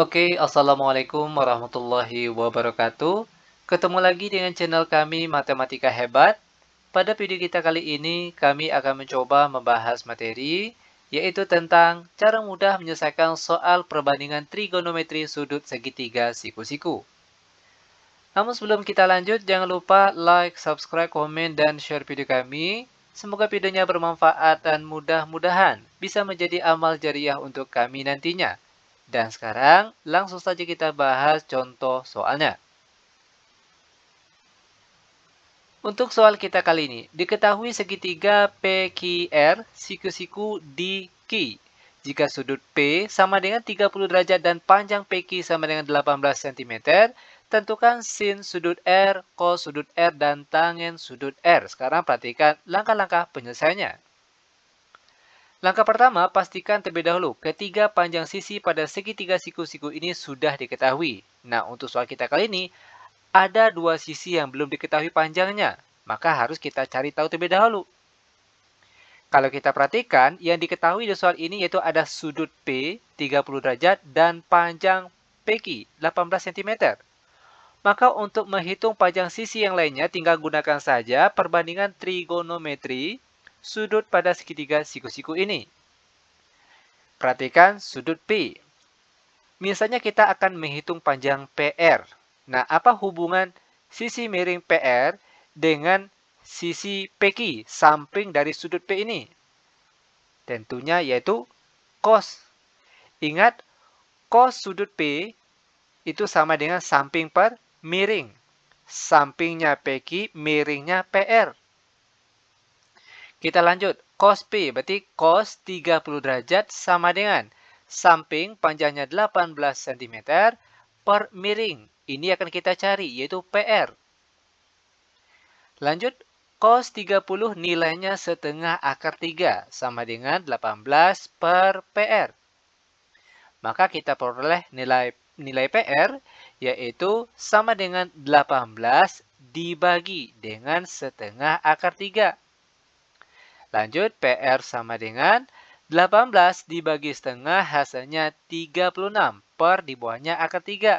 Oke, Assalamualaikum warahmatullahi wabarakatuh. Ketemu lagi dengan channel kami Matematika Hebat. Pada video kita kali ini, kami akan mencoba membahas materi, yaitu tentang cara mudah menyelesaikan soal perbandingan trigonometri sudut segitiga siku-siku. Namun sebelum kita lanjut, jangan lupa like, subscribe, komen, dan share video kami. Semoga videonya bermanfaat dan mudah-mudahan bisa menjadi amal jariah untuk kami nantinya. Dan sekarang, langsung saja kita bahas contoh soalnya. Untuk soal kita kali ini, diketahui segitiga PQR siku-siku di Q. Jika sudut P sama dengan 30 derajat dan panjang PQ sama dengan 18 cm, tentukan sin sudut R, cos sudut R, dan tangen sudut R. Sekarang perhatikan langkah-langkah penyelesaiannya. Langkah pertama, pastikan terlebih dahulu ketiga panjang sisi pada segitiga siku-siku ini sudah diketahui. Nah, untuk soal kita kali ini, ada dua sisi yang belum diketahui panjangnya, maka harus kita cari tahu terlebih dahulu. Kalau kita perhatikan, yang diketahui di soal ini yaitu ada sudut P 30 derajat dan panjang PQ 18 cm. Maka untuk menghitung panjang sisi yang lainnya, tinggal gunakan saja perbandingan trigonometri sudut pada segitiga siku-siku ini. Perhatikan sudut P. Misalnya kita akan menghitung panjang PR. Nah, apa hubungan sisi miring PR dengan sisi PQ, samping dari sudut P ini? Tentunya yaitu cos. Ingat, cos sudut P itu sama dengan samping per miring. Sampingnya PQ, miringnya PR. Kita lanjut. Cos P berarti cos 30 derajat sama dengan samping panjangnya 18 cm per miring. Ini akan kita cari, yaitu PR. Lanjut, cos 30 nilainya setengah akar 3, sama dengan 18 per PR. Maka kita peroleh nilai PR, yaitu sama dengan 18 dibagi dengan setengah akar 3. Lanjut, PR sama dengan 18 dibagi setengah hasilnya 36 per di bawahnya akar 3.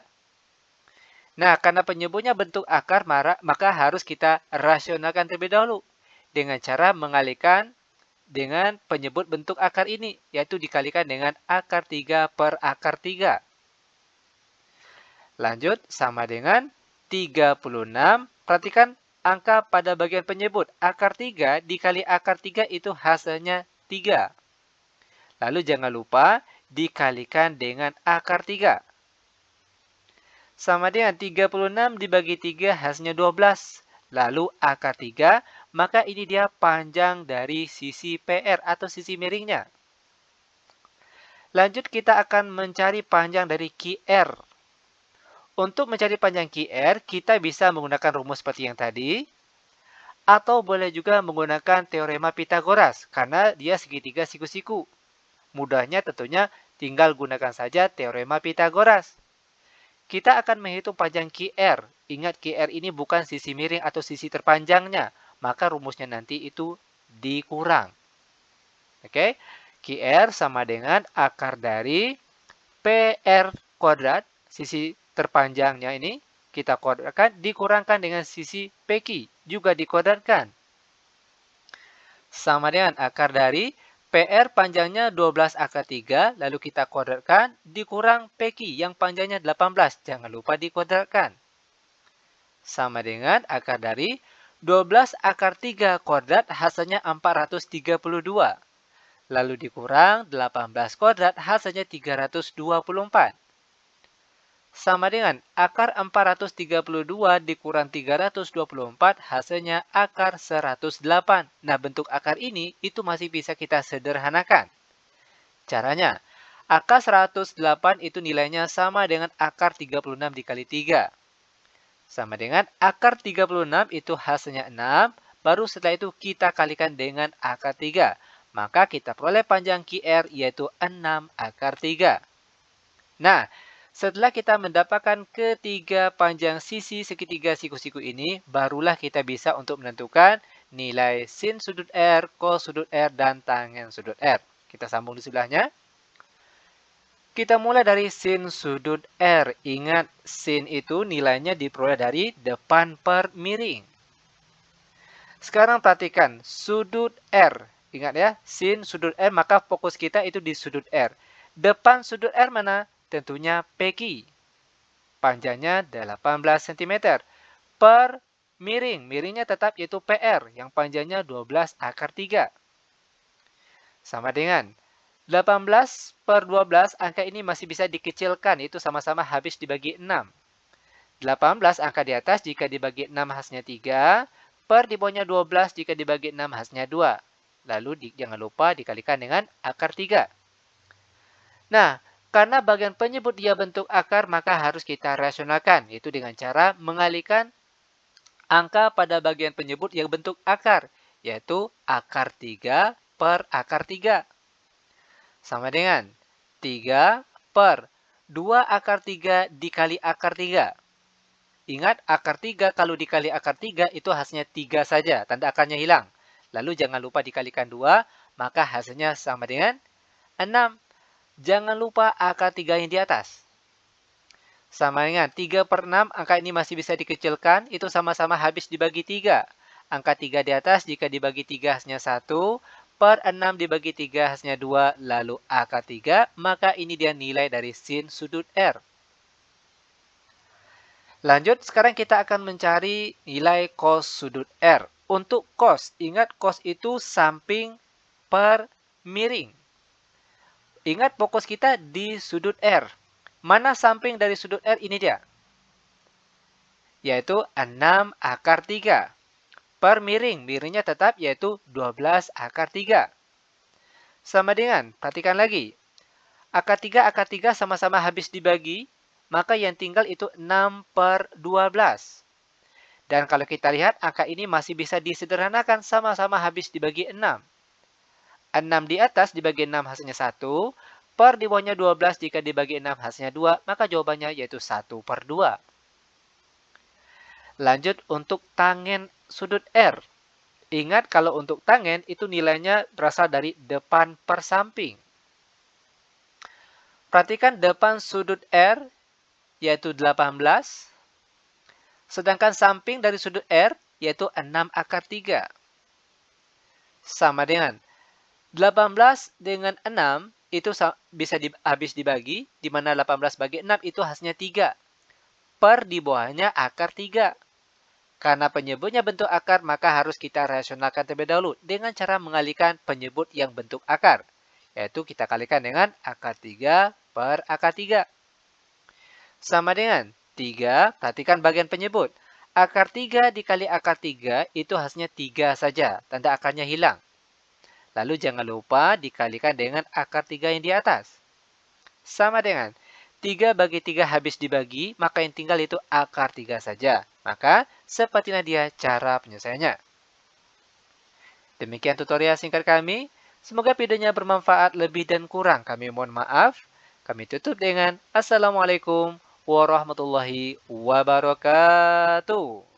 Nah, karena penyebutnya bentuk akar, maka harus kita rasionalkan terlebih dahulu dengan cara mengalihkan dengan penyebut bentuk akar ini, yaitu dikalikan dengan akar 3 per akar 3. Lanjut, sama dengan 36. Perhatikan angka pada bagian penyebut. Akar 3 dikali akar 3 itu hasilnya 3. Lalu jangan lupa dikalikan dengan akar 3. Sama dengan 36 dibagi 3 hasilnya 12. Lalu akar 3, maka ini dia panjang dari sisi PR atau sisi miringnya. Lanjut kita akan mencari panjang dari QR. Untuk mencari panjang QR, kita bisa menggunakan rumus seperti yang tadi. Atau boleh juga menggunakan teorema Pitagoras, karena dia segitiga siku-siku. Mudahnya tentunya tinggal gunakan saja teorema Pitagoras. Kita akan menghitung panjang QR. Ingat QR ini bukan sisi miring atau sisi terpanjangnya. Maka rumusnya nanti itu dikurang. Oke, QR sama dengan akar dari PR kuadrat, sisi terpanjangnya ini kita kuadratkan, dikurangkan dengan sisi PQ, juga dikuadratkan. Sama dengan akar dari PR panjangnya 12 akar 3, lalu kita kuadratkan, dikurang PQ yang panjangnya 18, jangan lupa dikuadratkan. Sama dengan akar dari 12 akar 3 kuadrat, hasilnya 432. Lalu dikurang 18 kuadrat, hasilnya 324. Sama dengan akar 432 dikurang 324, hasilnya akar 108. Nah, bentuk akar ini itu masih bisa kita sederhanakan. Caranya, akar 108 itu nilainya sama dengan akar 36 dikali 3. Sama dengan akar 36 itu hasilnya 6, baru setelah itu kita kalikan dengan akar 3. Maka kita peroleh panjang QR yaitu 6 akar 3. Nah, setelah kita mendapatkan ketiga panjang sisi segitiga siku-siku ini, barulah kita bisa untuk menentukan nilai sin sudut R, cos sudut R, dan tangen sudut R. Kita sambung di sebelahnya. Kita mulai dari sin sudut R. Ingat, sin itu nilainya diperoleh dari depan per miring. Sekarang perhatikan sudut R. Ingat ya, sin sudut R, maka fokus kita itu di sudut R. Depan sudut R mana? Tentunya PQ. Panjangnya 18 cm. Per miring, miringnya tetap yaitu PR, yang panjangnya 12 akar 3. Sama dengan 18 per 12, angka ini masih bisa dikecilkan, itu sama-sama habis dibagi 6. 18 angka di atas jika dibagi 6 hasilnya 3, per di bawahnya 12 jika dibagi 6 hasilnya 2. Lalu jangan lupa dikalikan dengan akar 3. Nah, karena bagian penyebut dia bentuk akar, maka harus kita rasionalkan, yaitu dengan cara mengalihkan angka pada bagian penyebut yang bentuk akar, yaitu akar 3 per akar 3. Sama dengan 3 per 2 akar 3 dikali akar 3. Ingat, akar 3 kalau dikali akar 3 itu hasilnya 3 saja, tanda akarnya hilang. Lalu jangan lupa dikalikan 2, maka hasilnya sama dengan 6. Jangan lupa akar 3 yang di atas. Sama dengan 3 per 6, angka ini masih bisa dikecilkan, itu sama-sama habis dibagi 3. Angka 3 di atas jika dibagi 3 hasilnya 1, per 6 dibagi 3 hasilnya 2, lalu akar 3, maka ini dia nilai dari sin sudut R. Lanjut, sekarang kita akan mencari nilai cos sudut R. Untuk cos, ingat cos itu samping per miring. Ingat fokus kita di sudut R. Mana samping dari sudut R? Ini dia. Yaitu 6 akar 3. Per miring, miringnya tetap yaitu 12 akar 3. Sama dengan, perhatikan lagi. Akar 3 sama-sama habis dibagi, maka yang tinggal itu 6 per 12. Dan kalau kita lihat, angka ini masih bisa disederhanakan, sama-sama habis dibagi 6. 6 di atas dibagi 6 hasilnya 1, per di bawahnya 12 jika dibagi 6 hasilnya 2, maka jawabannya yaitu 1 per 2. Lanjut untuk tangen sudut R. Ingat kalau untuk tangen itu nilainya berasal dari depan per samping. Perhatikan depan sudut R yaitu 18. Sedangkan samping dari sudut R yaitu 6 akar 3. Sama dengan 18 dengan 6 itu bisa habis dibagi, di mana 18 bagi 6 itu hasilnya 3. Per di bawahnya akar 3. Karena penyebutnya bentuk akar, maka harus kita rasionalkan terlebih dahulu dengan cara mengalihkan penyebut yang bentuk akar. Yaitu kita kalikan dengan akar 3 per akar 3. Sama dengan 3, perhatikan bagian penyebut. Akar 3 dikali akar 3 itu hasilnya 3 saja, tanda akarnya hilang. Lalu jangan lupa dikalikan dengan akar 3 yang di atas. Sama dengan 3 bagi 3 habis dibagi, maka yang tinggal itu akar 3 saja. Maka, sepertilah dia cara penyelesaiannya. Demikian tutorial singkat kami. Semoga videonya bermanfaat, lebih dan kurang kami mohon maaf. Kami tutup dengan Assalamualaikum warahmatullahi wabarakatuh.